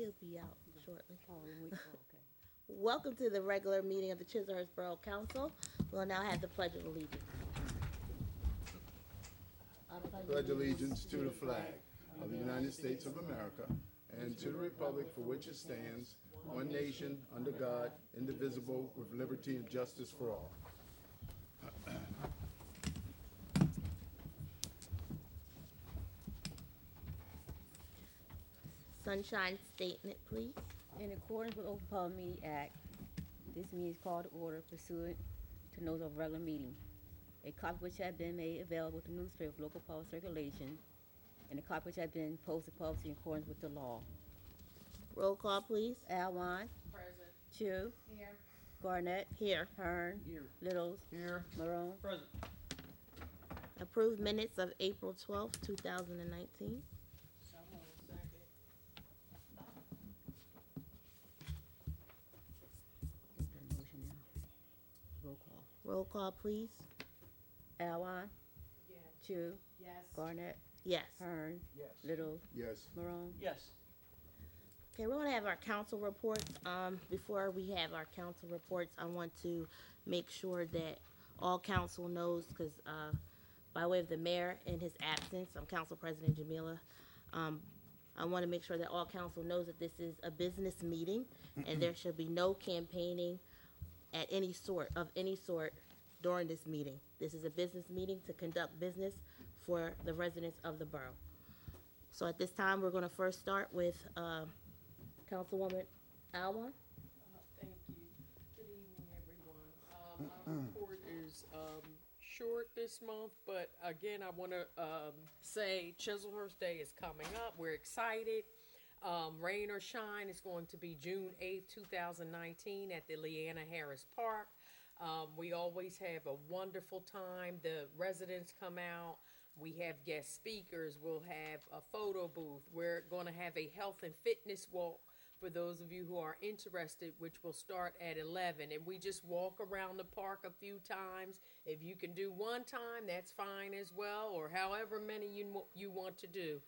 He'll be out shortly. Oh, okay. Welcome to the regular meeting of the Chislehurst Borough Council. We'll now have the Pledge of Allegiance. Pledge allegiance to the flag of the United States of America and to the republic for which it stands, one nation, under God, indivisible, with liberty and justice for all. Sunshine Statement, please. In accordance with Open Public Meeting Act, this meeting is called to order pursuant to notice of regular meeting. A copy which had been made available to newspaper of local public circulation, and a copy which had been posted publicly in accordance with the law. Roll call, please. Alwan. Present. Chu. Here. Garnett. Here. Hearn. Here. Littles. Here. Marone. Present. Approved minutes of April 12th, 2019. So moved. Second. Take that motion now. Roll call. Roll call, please. Alwan. Yes. Chu. Yes. Garnett. Yes. Hearn. Yes. Littles. Yes. Marone. Yes. Okay, we're going to have our council reports. Before we have our council reports, I want to make sure that all council knows, because by way of the mayor in his absence, I'm Council President Jamila. I want to make sure that all council knows that this is a business meeting, and there should be no campaigning at any sort during this meeting. This is a business meeting to conduct business for the residents of the borough. So at this time, we're going to first start with Councilwoman Alwan. Thank you. Good evening, everyone. Our report is short this month, but again, I want to say Chislehurst Day is coming up. We're excited. Rain or shine, is going to be June 8th, 2019 at the Leanna Harris Park. We always have a wonderful time. The residents come out. We have guest speakers. We'll have a photo booth. We're going to have a health and fitness walk for those of you who are interested, which will start at 11. And we just walk around the park a few times. If you can do one time, that's fine as well, or however many you want to do.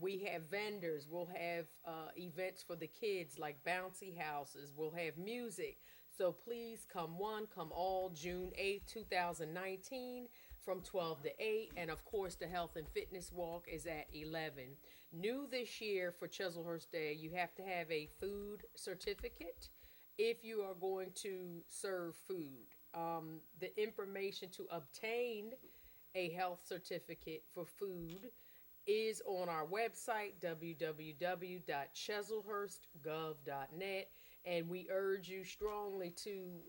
We have vendors. We'll have events for the kids like bouncy houses. We'll have music. So please come one, come all, June 8th, 2019 from 12 to 8. And of course, the health and fitness walk is at 11. New this year for Chislehurst Day, you have to have a food certificate if you are going to serve food. The information to obtain a health certificate for food is on our website, www.chislehurstgov.net. And we urge you strongly to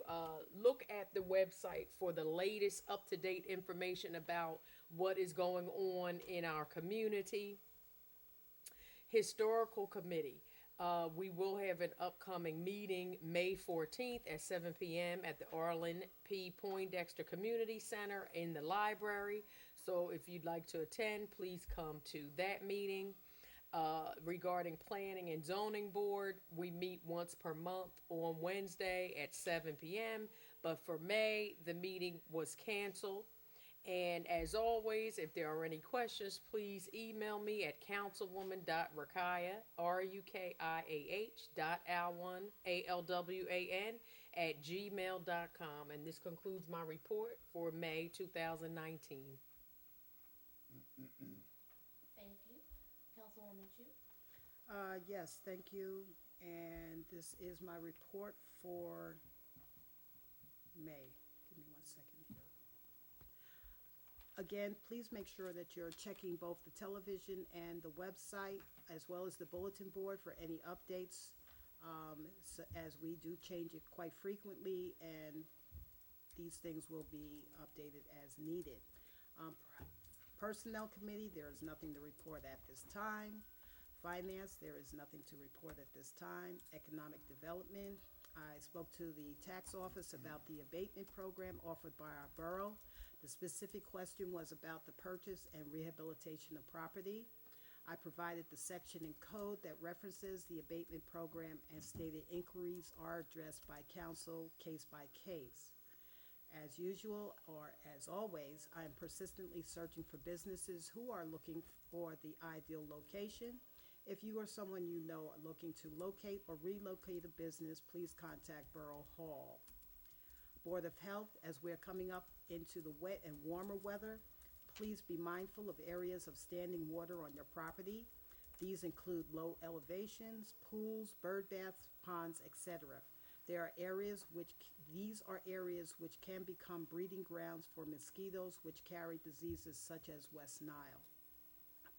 look at the website for the latest up-to-date information about what is going on in our community. Historical Committee. We will have an upcoming meeting May 14th at 7 p.m. at the Arlen P. Poindexter Community Center in the library. So if you'd like to attend, please come to that meeting. Regarding Planning and Zoning Board, we meet once per month on Wednesday at 7 p.m. But for May, the meeting was canceled. And as always, if there are any questions, please email me at councilwoman.rukiah, rukiah.alwan, ALWAN, @gmail.com. And this concludes my report for May 2019. Thank you. Councilwoman Chu. Yes, thank you. And this is my report for May. Give me 1 second here. Again, please make sure that you're checking both the television and the website, as well as the bulletin board for any updates, as we do change it quite frequently, and these things will be updated as needed. Personnel Committee, there is nothing to report at this time. Finance, there is nothing to report at this time. Economic Development, I spoke to the tax office about the abatement program offered by our borough. The specific question was about the purchase and rehabilitation of property. I provided the section in code that references the abatement program and stated inquiries are addressed by council case by case. As usual, or as always, I am persistently searching for businesses who are looking for the ideal location If you or someone you know are looking to locate or relocate a business, please contact Borough Hall. Board of Health, as we're coming up into the wet and warmer weather, please be mindful of areas of standing water on your property. These include low elevations, pools, bird baths, ponds, etc. These are areas which can become breeding grounds for mosquitoes which carry diseases such as West Nile.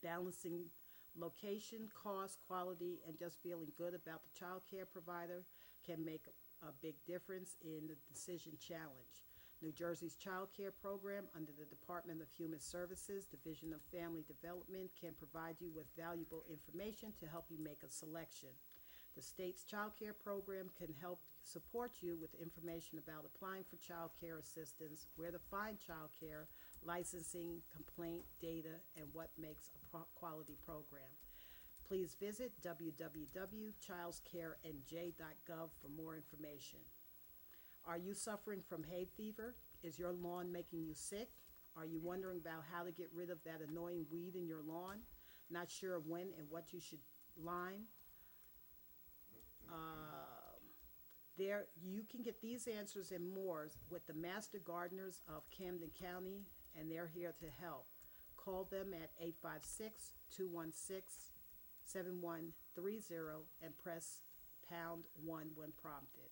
Balancing location, cost, quality, and just feeling good about the child care provider can make a big difference in the decision challenge. New Jersey's child care program under the Department of Human Services, Division of Family Development, can provide you with valuable information to help you make a selection. The state's child care program can help support you with information about applying for child care assistance, where to find child care, licensing, complaint data, and what makes a quality program. Please visit www.childscarenj.gov for more information. Are you suffering from hay fever? Is your lawn making you sick? Are you wondering about how to get rid of that annoying weed in your lawn? Not sure when and what you should lime? There, you can get these answers and more with the Master Gardeners of Camden County, and they're here to help. Call them at 856-216-7130 and press #1 when prompted.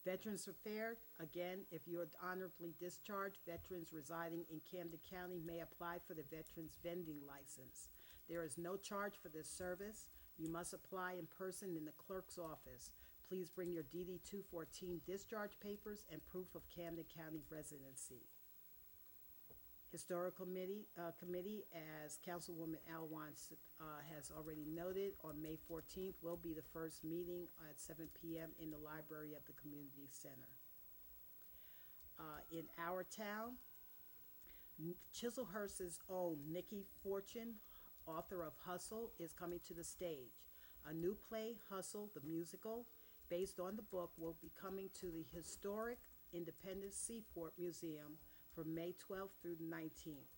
Veterans Affairs, again, if you're honorably discharged, veterans residing in Camden County may apply for the Veterans Vending License. There is no charge for this service. You must apply in person in the clerk's office. Please bring your DD 214 discharge papers and proof of Camden County residency. Historical Committee, as Councilwoman Alwan has already noted, on May 14th will be the first meeting at 7 p.m. in the library of the Community Center. In our town, Chislehurst's own Nikki Fortune, author of Hustle, is coming to the stage. A new play, Hustle, the musical, based on the book, will be coming to the historic Independence Seaport Museum from May 12th through the 19th.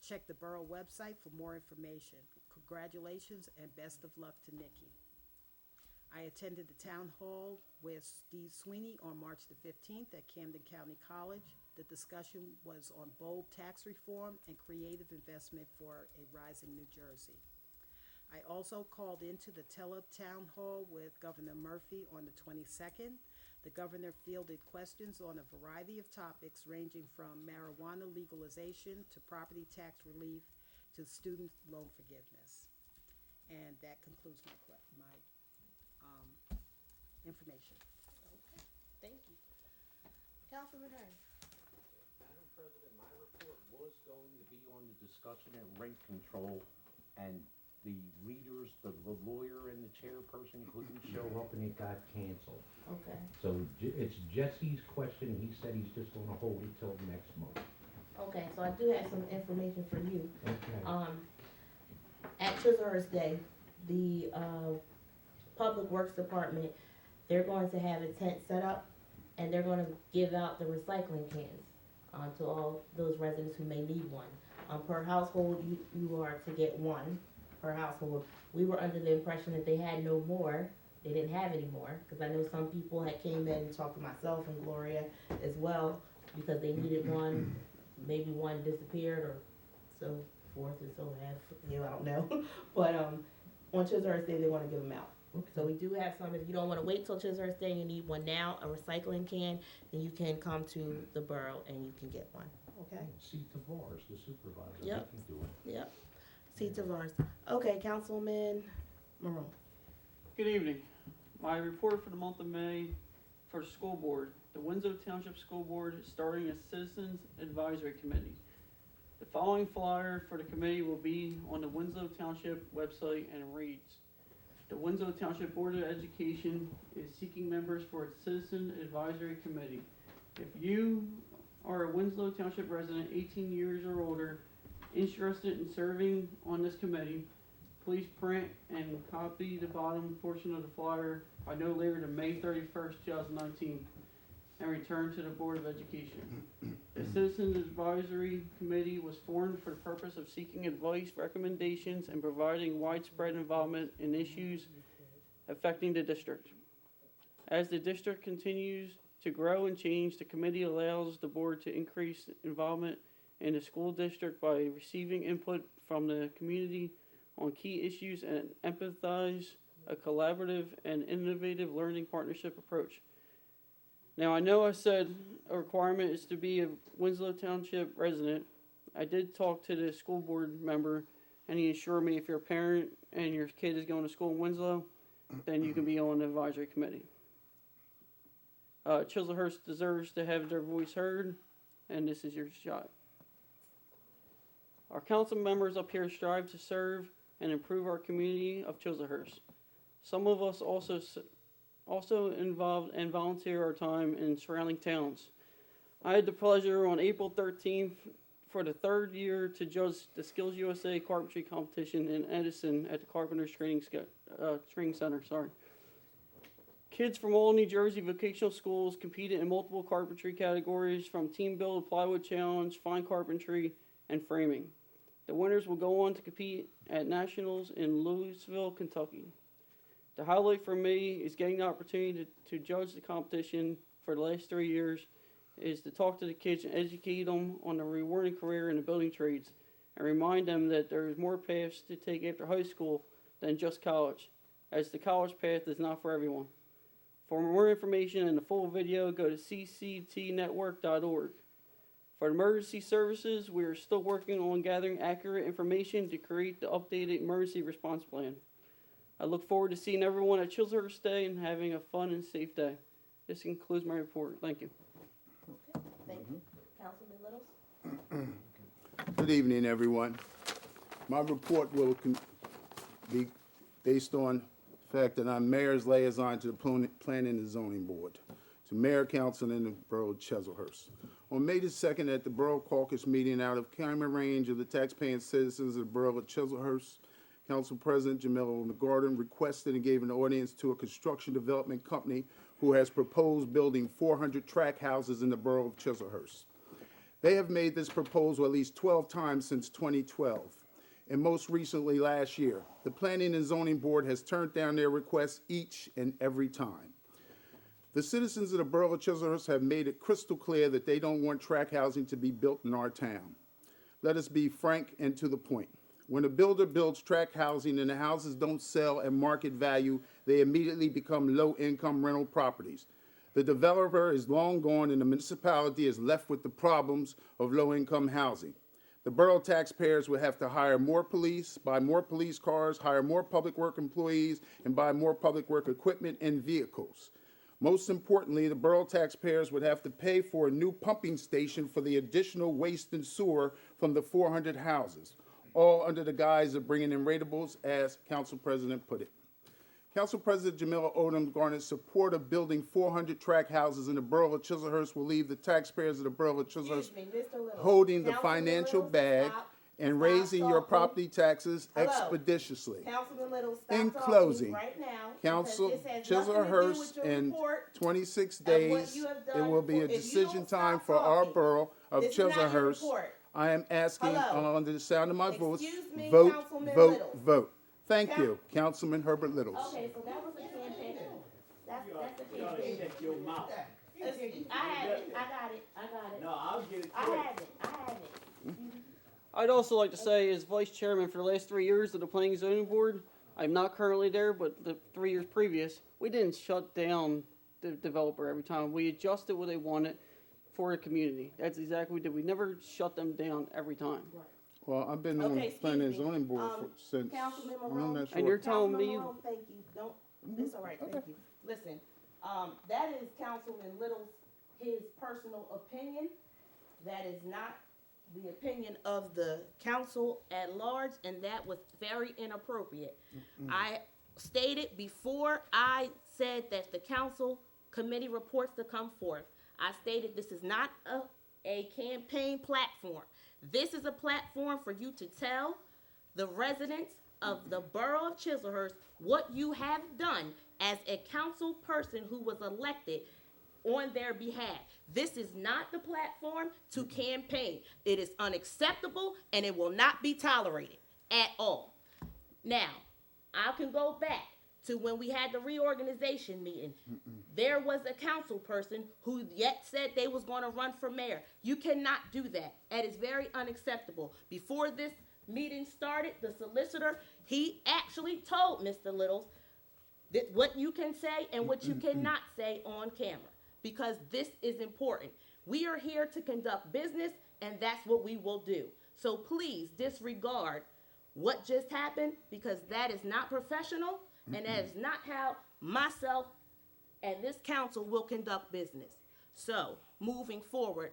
Check the borough website for more information. Congratulations and best of luck to Nikki. I attended the town hall with Steve Sweeney on March the 15th at Camden County College. The discussion was on bold tax reform and creative investment for a rising New Jersey. I also called into the Town Hall with Governor Murphy on the 22nd. The governor fielded questions on a variety of topics ranging from marijuana legalization to property tax relief to student loan forgiveness. And that concludes my information. Okay, thank you. Councilman Hearn. Madam President, my report was going to be on the discussion at rent control, and the leaders, the lawyer and the chairperson couldn't show up and it got canceled. Okay. So it's Jesse's question. He said he's just gonna hold it till next month. Okay, so I do have some information for you. Okay. At Chislehurst Day, the Public Works Department, they're going to have a tent set up, and they're going to give out the recycling cans to all those residents who may need one. Per household, you are to get one per household. We were under the impression that they had no more. They didn't have any more, because I know some people had came in and talked to myself and Gloria as well, because they needed one. Maybe one disappeared or so forth and so have, I don't know. But on Chislehurst Day, they want to give them out. So we do have some. If you don't want to wait till Chislehurst Day, you need one now, a recycling can, then you can come to the borough and you can get one. Okay? See Tavares, the supervisor. Yep. He can do it. Yep. See Tavares. Okay, Councilman Maroon. Good evening. My report for the month of May for school board. The Winslow Township School Board is starting a Citizens Advisory Committee. The following flyer for the committee will be on the Winslow Township website and reads: the Winslow Township Board of Education is seeking members for its Citizen Advisory Committee. If you are a Winslow Township resident 18 years or older interested in serving on this committee, please print and copy the bottom portion of the flyer by no later than May 31st, 2019. and returned to the Board of Education. The Citizens Advisory Committee was formed for the purpose of seeking advice, recommendations, and providing widespread involvement in issues affecting the district. As the district continues to grow and change, the committee allows the board to increase involvement in the school district by receiving input from the community on key issues and empathize a collaborative and innovative learning partnership approach. Now, I know I said a requirement is to be a Winslow Township resident. I did talk to the school board member, and he assured me if you're a parent and your kid is going to school in Winslow, then you can be on the advisory committee. Chislehurst deserves to have their voice heard, and this is your shot. Our council members up here strive to serve and improve our community of Chislehurst. Some of us also involved and volunteer our time in surrounding towns. I had the pleasure on April 13th for the third year to judge the Skills USA carpentry competition in Edison at the Carpenters Training Center. Kids from all New Jersey vocational schools competed in multiple carpentry categories, from team build, plywood challenge, fine carpentry, and framing. The winners will go on to compete at nationals in Louisville, Kentucky. The highlight for me is getting the opportunity to judge the competition for the last 3 years, is to talk to the kids and educate them on a rewarding career in the building trades and remind them that there is more paths to take after high school than just college, as the college path is not for everyone. For more information and the full video, go to cctnetwork.org. For emergency services, we are still working on gathering accurate information to create the updated emergency response plan. I look forward to seeing everyone at Chislehurst Day and having a fun and safe day. This concludes my report. Thank you. Okay, thank you. Councilman Littles? Good evening, everyone. My report will be based on the fact that I'm mayor's liaison to the Planning and Zoning Board, to Mayor, Council, and the Borough of Chislehurst. On May the 2nd, at the Borough Caucus meeting out of climate range of the taxpaying citizens of the Borough of Chislehurst, Council President Jamila Garden requested and gave an audience to a construction development company who has proposed building 400 tract houses in the Borough of Chislehurst. They have made this proposal at least 12 times since 2012, and most recently last year. The Planning and Zoning Board has turned down their requests each and every time. The citizens of the Borough of Chislehurst have made it crystal clear that they don't want tract housing to be built in our town. Let us be frank and to the point. When a builder builds tract housing and the houses don't sell at market value, they immediately become low-income rental properties. The developer is long gone and the municipality is left with the problems of low-income housing. The borough taxpayers would have to hire more police, buy more police cars, hire more public work employees, and buy more public work equipment and vehicles. Most importantly, the borough taxpayers would have to pay for a new pumping station for the additional waste and sewer from the 400 houses, all under the guise of bringing in ratables, as Council President put it. Council President Jamila Odom Garnet's support of building 400 tract houses in the Borough of Chislehurst will leave the taxpayers of the Borough of Chislehurst Excuse me, Mr. Little. holding the Councilman financial Little, bag stop. and Stop raising your talking. property taxes Hello. expeditiously. Councilman Little, stop In talking closing, right now. Council because this has nothing to do Chislehurst, with your in report 26 of what days, you have it done will be for- a if you decision don't time stop for our talking, borough of this is not your Chislehurst. report. I am asking, Hello. under the sound of my voice, Excuse me, vote, Councilman vote, Littles. vote. Thank Coun- you, Councilman Herbert Littles. Okay, so that was a campaign. That's a campaign. Shut your mouth. I had it, I got it. No, I'll get it I quick. have it. I'd also like to say, as vice chairman for the last 3 years of the Planning and Zoning Board, I'm not currently there, but the 3 years previous, we didn't shut down the developer every time. We adjusted what they wanted for the community. That's exactly what we did. We never shut them down every time. Well, I've been on Okay, the excuse Planning and me. Zoning Board since, Councilman I'm Morone. not And you're sure. telling me Councilman you- Morone, thank you. Don't, it's all right, thank you. Listen, that is Councilman Little's, his personal opinion. That is not the opinion of the council at large, and that was very inappropriate. I stated before I said that the council committee reports to come forth, I stated this is not a campaign platform. This is a platform for you to tell the residents of the borough of Chislehurst what you have done as a council person who was elected on their behalf. This is not the platform to campaign. It is unacceptable and it will not be tolerated at all. Now, I can go back to when we had the reorganization meeting. There was a council person who yet said they was going to run for mayor. You cannot do that. That is very unacceptable. Before this meeting started, the solicitor, he actually told Mr. Littles that what you can say and what you cannot say on camera, because this is important. We are here to conduct business, and that's what we will do. So please disregard what just happened, because that is not professional, and that is not how myself and this council will conduct business. So, moving forward,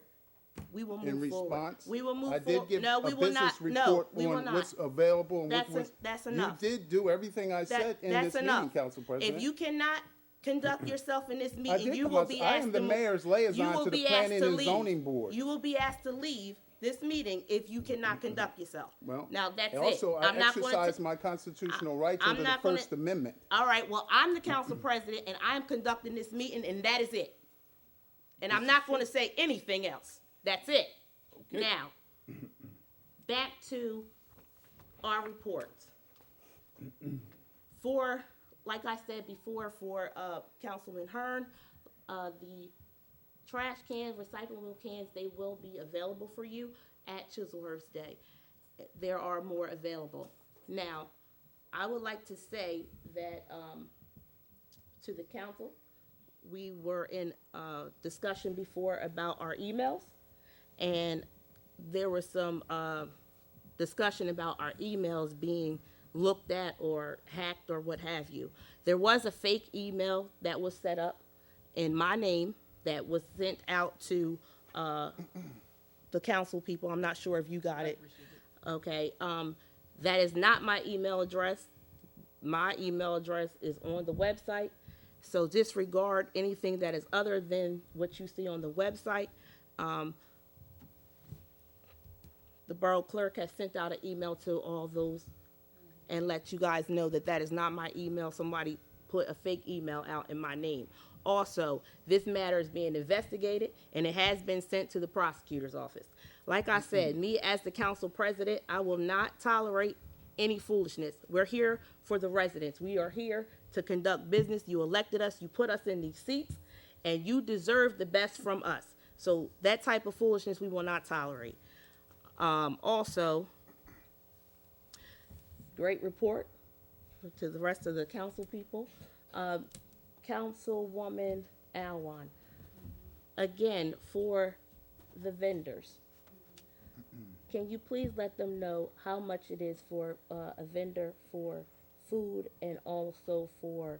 we will In move forward. response, We will move I did forward. give No, a we will not. business No, report we will on not. what's available and what was. That's enough. You did do everything I said in That's this meeting, enough. Council President. If you cannot conduct yourself in this I meeting, did you come will out- be I asked am to the move. mayor's You liaison will to the be asked Planning to and leave. Zoning Board. You will be asked to leave this meeting if you cannot conduct yourself. Well, Now, that's and also, it. I I'm not going exercise to. my constitutional rights I'm under the not gonna- First Amendment. All right, well, I'm the council president, and I'm conducting this meeting, and that is it. And I'm not going to say anything else. That's it. Okay. Now, back to our reports. For, like I said before, for Councilman Hearn, the trash cans, recyclable cans, they will be available for you at Chiselhurst Day. There are more available. Now, I would like to say that to the council, we were in discussion before about our emails, and there was some discussion about our emails being looked at or hacked or what have you. There was a fake email that was set up in my name that was sent out to the council people. I'm not sure if you got it. Okay, that is not my email address. My email address is on the website. So disregard anything that is other than what you see on the website. The borough clerk has sent out an email to all those and let you guys know that that is not my email. Somebody put a fake email out in my name. Also, this matter is being investigated, and it has been sent to the prosecutor's office. Like I said, me as the council president, I will not tolerate any foolishness. We're here for the residents. We are here to conduct business. You elected us, you put us in these seats, and you deserve the best from us. So that type of foolishness we will not tolerate. Also, great report to the rest of the council people. Councilwoman Alwan, again, for the vendors, can you please let them know how much it is for a vendor for food and also for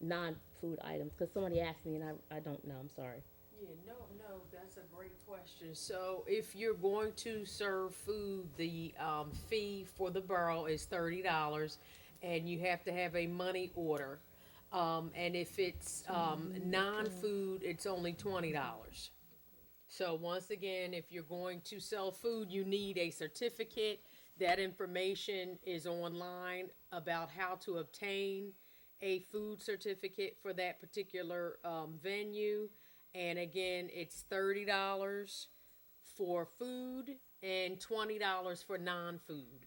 non-food items? Because somebody asked me and I don't know, I'm sorry. Yeah, no, that's a great question. So if you're going to serve food, the fee for the borough is $30, and you have to have a money order. And if it's non-food, it's only $20. So once again, if you're going to sell food, you need a certificate. That information is online about how to obtain a food certificate for that particular venue. And again, it's $30 for food and $20 for non-food.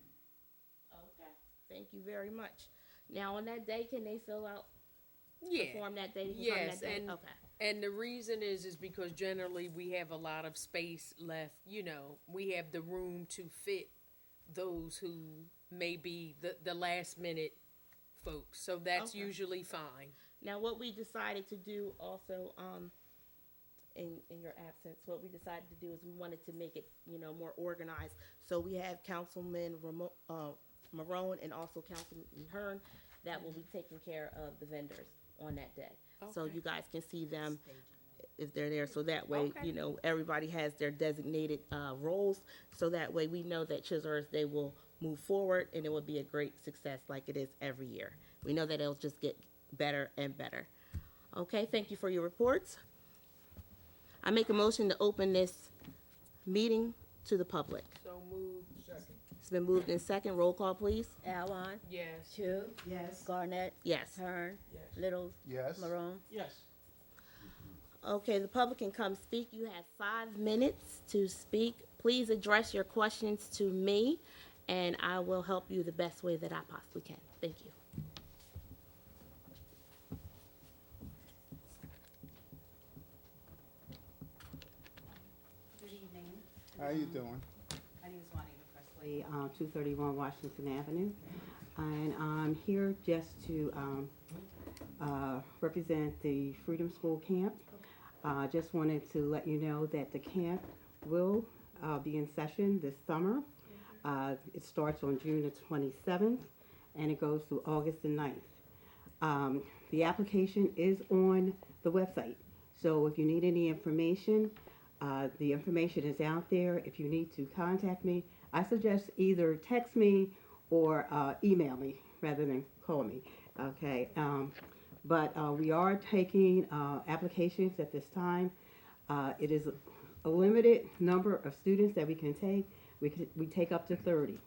Okay, thank you very much. Now, on that day, can they fill out Yeah. the form that day? They can come Yes, that day? and Okay. and the reason is because generally we have a lot of space left. You know, we have the room to fit those who may be the last minute folks. So that's Okay. usually fine. Now, what we decided to do also, in your absence, what we decided to do is we wanted to make it, more organized. So we have Councilman Marone and also Councilman Hearn that will be taking care of the vendors on that day. So Okay. you guys can see them if they're there. So that way, Okay. everybody has their designated roles. So that way we know that Chiselhurst Day will move forward and it will be a great success like it is every year. We know that it'll just get better and better. Okay, thank you for your reports. I make a motion to open this meeting to the public. So move. It's been moved in second. Roll call, please. Alwan, Yes. Chu, Yes. Garnett, Yes. Hearn, Littles, Yes. Marone. Yes. Okay, the public can come speak. You have 5 minutes to speak. Please address your questions to me, and I will help you the best way that I possibly can. Thank you. Good evening. How you doing? My name is Juanita Presley, 231 Washington Avenue. And I'm here just to represent the Freedom School Camp. Just wanted to let you know that the camp will be in session this summer. It starts on June the 27th and it goes through August the 9th. The application is on the website. So if you need any information, the information is out there. If you need to contact me, I suggest either text me or email me rather than call me. Okay. But we are taking applications at this time. It is a limited number of students that we can take. We take up to 30.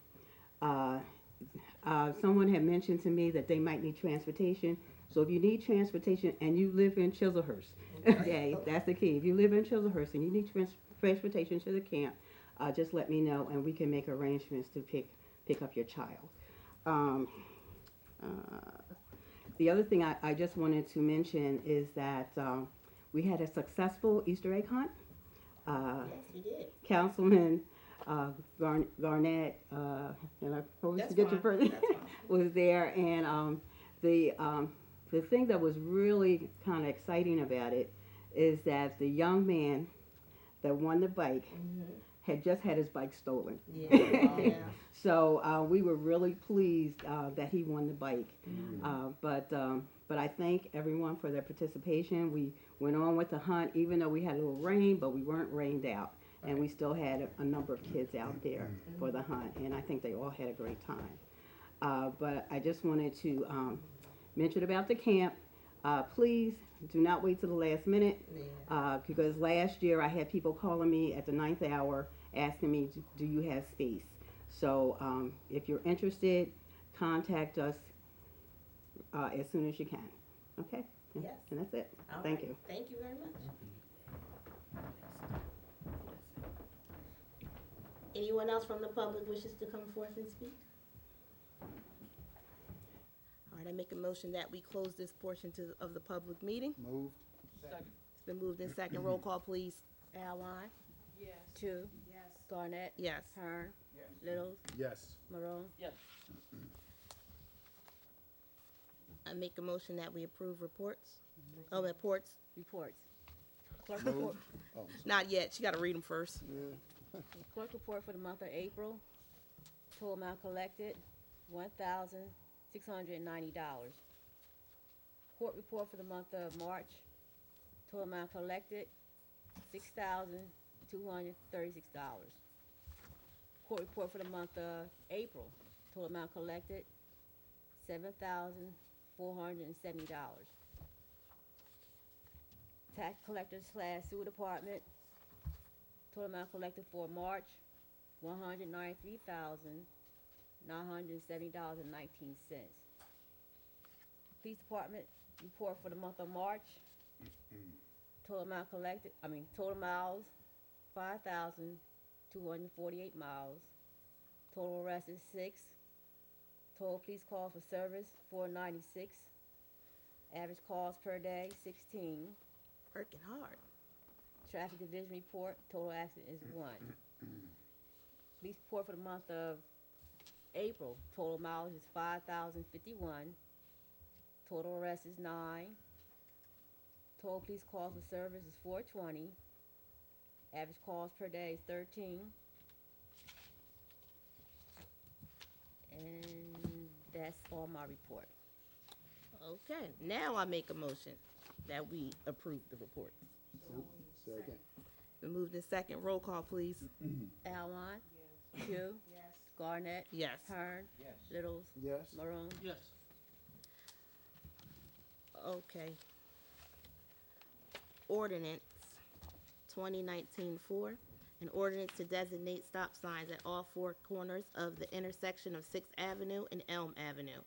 Someone had mentioned to me that they might need transportation. So if you need transportation and you live in Chislehurst, okay, that's the key. If you live in Chislehurst and you need transportation to the camp, just let me know and we can make arrangements to pick up your child. The other thing I just wanted to mention is that we had a successful Easter egg hunt. Yes, you did. Councilman Garnett, and I always That's forget your fine. first, That's fine. was there, and the thing that was really kind of exciting about it is that the young man that won the bike had just had his bike stolen. Yeah. So we were really pleased that he won the bike. But I thank everyone for their participation. We went on with the hunt, even though we had a little rain, but we weren't rained out. And we still had a number of kids out there for the hunt, and I think they all had a great time. But I just wanted to mention about the camp. Please do not wait till the last minute, because last year I had people calling me at the 9th hour asking me, do you have space? So if you're interested, contact us as soon as you can. Okay? Yes. And that's it. All Thank right. you. Thank you very much. Anyone else from the public wishes to come forth and speak? All right, I make a motion that we close this portion of the public meeting. Moved. Second. It's been moved in second. Roll call, please. Alwine? Yes. Two, Yes. Garnett, Yes. Hearn, Littles, Yes. Morone. Yes. I make a motion that we approve reports. Oh, reports? Reports. Clerk Moved. report, Oh, Not yet. She got to read them first. clerk report for the month of April. Total amount collected, $1,690. Court report for the month of March. Total amount collected, $6,236. Court report for the month of April. Total amount collected, $7,470. Tax collector / sewer department. Total amount collected for March, $193,970.19. Police department report for the month of March. Total amount collected, total miles, 5,248 miles. Total arrests is 6. Total police calls for service, 496. Average calls per day, 16. Working hard. Traffic division report, total accident is 1. Police report for the month of April, total mileage is 5,051. Total arrests is 9. Total police calls for service is 420. Average calls per day is 13. And that's all my report. Okay, now I make a motion that we approve the report. Second. Been moved in second. Roll call, please. Alwine. Pugh. Yes. Garnett. Yes. Hearn. Yes. Littles. Yes. Morone. Yes. Okay. Ordinance 2019-4, an ordinance to designate stop signs at all 4 corners of the intersection of 6th Avenue and Elm Avenue,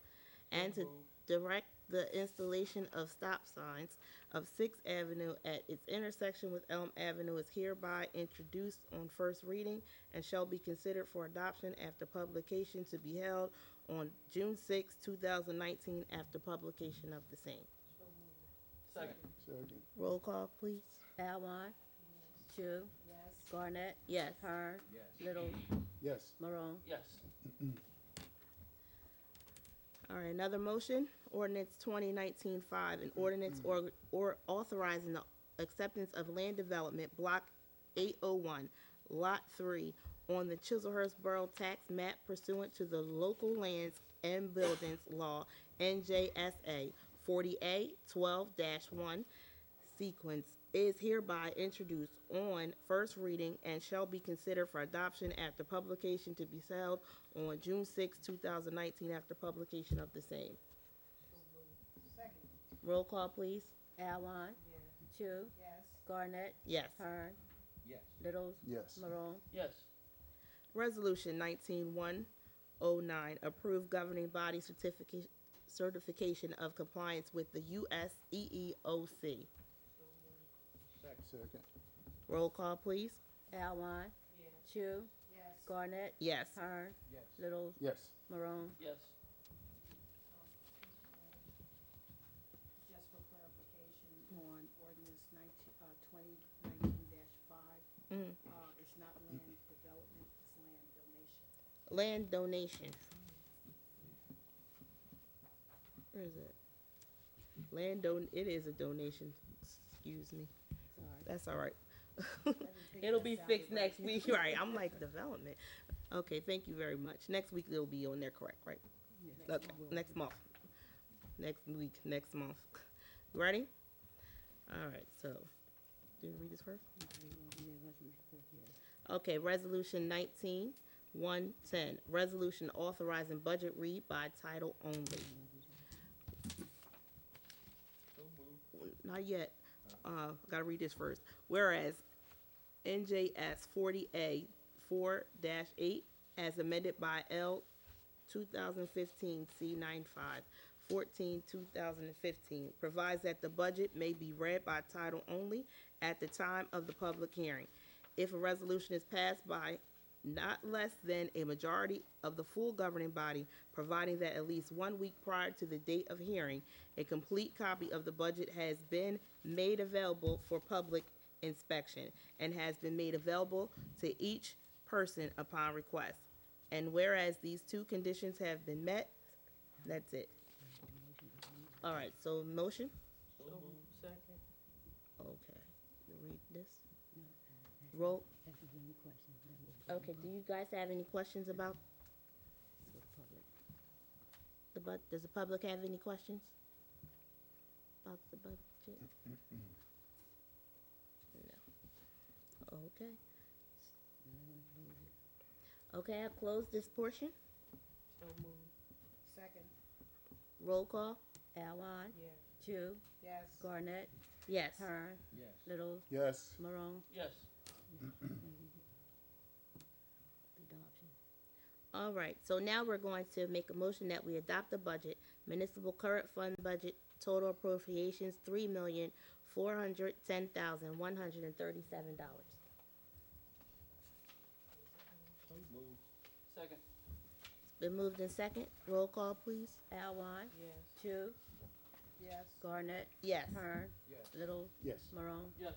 and direct the installation of stop signs of Sixth Avenue at its intersection with Elm Avenue is hereby introduced on first reading and shall be considered for adoption after publication to be held on June 6, 2019, after publication of the same. Second. Second. Roll call, please. Alwine. Chu. Garnett. Yes. Hearn. Little. Yes. Morone. Yes. All right, another motion, ordinance 2019-5, an ordinance or authorizing the acceptance of land development, block 801, lot 3, on the Chiselhurst Borough tax map pursuant to the local lands and buildings law, NJSA 40A 12-1, sequence is hereby introduced on first reading and shall be considered for adoption after publication to be held on June 6, 2019, after publication of the same. Roll call, please. Alwine. Chu. Garnett. Yes. Hearn. Yes. Little. Yes. Morone. Yes. Resolution 19109, approved governing body certification of compliance with the US EEOC. Second. Roll call, please. Alwine. Chu. Garnett. Yes. Hearn. Yes. Little. Yes. Morone. Yes. Just for clarification on ordinance 2019-5, Mhm. it's not land development, it's land donation. Land donation. Where is it? It is a donation. Excuse me. Sorry. That's all right. I didn't think It'll that be sounded fixed right. next week, right? I'm like, development. Okay, thank you very much. Next week it'll be on there, correct, right? Okay, next month. Next week, next month. Ready? All right, so, do you read this first? Okay, resolution 19-110, resolution authorizing budget read by title only. Not yet. Gotta read this first. Whereas NJS 40A 4-8, as amended by L 2015 C95 14/2015, provides that the budget may be read by title only at the time of the public hearing. If a resolution is passed by not less than a majority of the full governing body, providing that at least 1 week prior to the date of hearing, a complete copy of the budget has been made available for public inspection and has been made available to each person upon request. And whereas these two conditions have been met, that's it. All right, so motion? Second. Okay, you read this? Roll. Okay, do you guys have any questions about does the public have any questions about the budget? No. Okay. Okay, I'll close this portion. So moved. Second, Roll call? Alwine. Yes. Chu. yes. Garnett. Yes. Hearn. Yes. Little. Yes. Morone. Yes. Adoption. All right, so now we're going to make a motion that we adopt the budget, municipal current fund budget, total appropriations, $3,410,137. So moved. Second. Been moved in second. Roll call, please. Alwine. Yes. Chu. Yes. Garnett. Yes. Hearn. Yes. Little. Yes. Morone. Yes.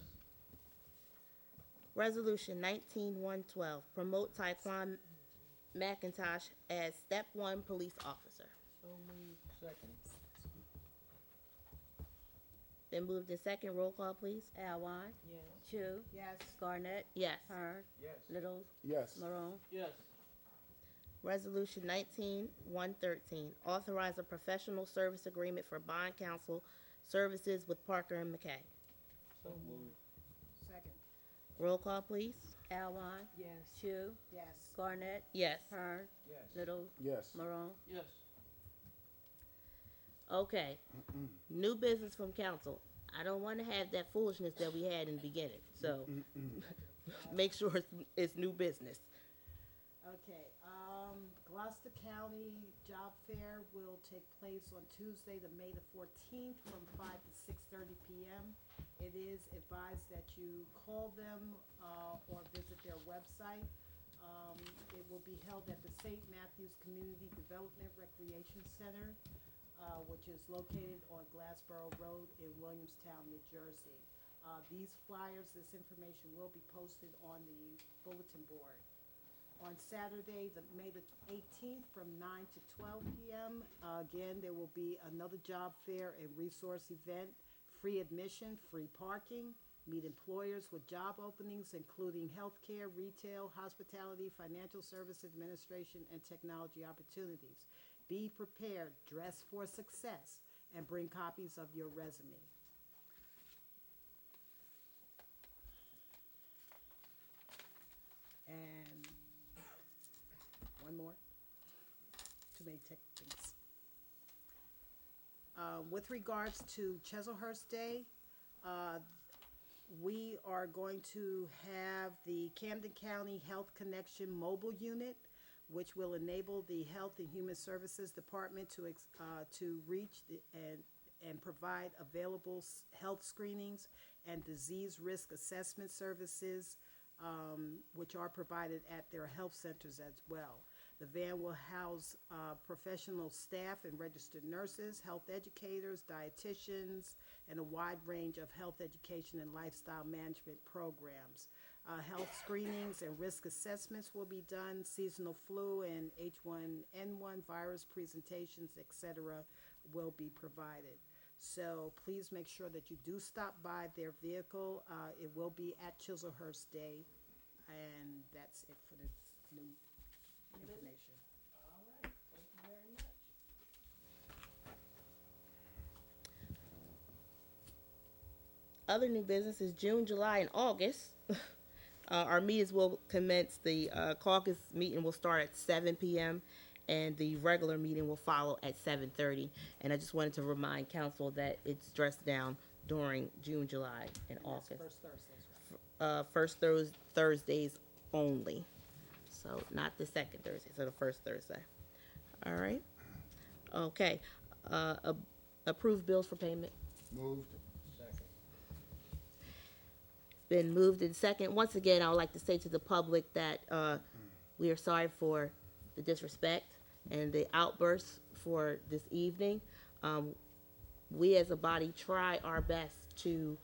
Resolution 19-112, promote Taekwon McIntosh as Step 1 police officer. So moved. Second. Been moved in second. Roll call, please. Alwine. Yes. Chu. Yes. Garnett. Yes. Hearn. Yes. Little. Yes. Morone. Yes. Resolution 19-113, authorize a professional service agreement for bond counsel services with Parker and McKay. So moved. Second, Roll call, please. Alwine. Yes. Chu. yes. Garnett. Yes. Hearn. Yes. Little. Yes. Morone. Yes. Okay. New business from council. I don't want to have that foolishness that we had in the beginning, so make sure it's new business. Okay, Gloucester County Job Fair will take place on Tuesday, May the 14th, from 5 to 6:30 p.m. It is advised that you call them or visit their website. It will be held at the St. Matthews Community Development Recreation Center, which is located on Glassboro Road in Williamstown, New Jersey. These flyers, this information will be posted on the bulletin board. On Saturday, May the 18th, from 9 to 12 p.m., again, there will be another job fair and resource event, free admission, free parking, meet employers with job openings, including healthcare, retail, hospitality, financial service administration, and technology opportunities. Be prepared, dress for success, and bring copies of your resume. And one more. Too many tech things. With regards to Chislehurst Day, we are going to have the Camden County Health Connection mobile unit, which will enable the Health and Human Services Department to reach and provide available health screenings and disease risk assessment services, which are provided at their health centers as well. The van will house professional staff and registered nurses, health educators, dietitians, and a wide range of health education and lifestyle management programs. Health screenings and risk assessments will be done. Seasonal flu and H1N1 virus presentations, etc., will be provided. So please make sure that you do stop by their vehicle. It will be at Chislehurst Day, and that's it for the new information. All right, thank you very much. Other new business is June, July, and August. Our meetings will commence. The caucus meeting will start at 7 p.m. and the regular meeting will follow at 7:30. And I just wanted to remind council that it's dressed down during June, July, and August. First Thursdays, right? First Thursdays only. So not the second Thursday, so the first Thursday. All right. Okay. Approved bills for payment. Moved. Been moved in second. Once again, I would like to say to the public that we are sorry for the disrespect and the outbursts for this evening. We as a body try our best to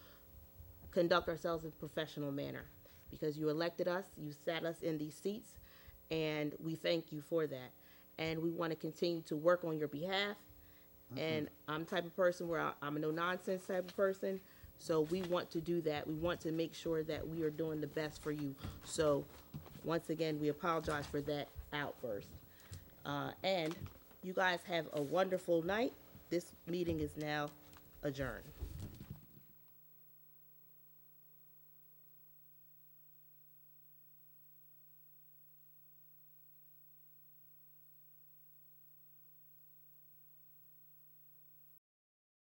conduct ourselves in a professional manner because you elected us, you sat us in these seats, and we thank you for that. And we want to continue to work on your behalf. And I'm the type of person where I'm a no-nonsense type of person. So we want to do that. We want to make sure that we are doing the best for you. So once again, we apologize for that outburst. And you guys have a wonderful night. This meeting is now adjourned.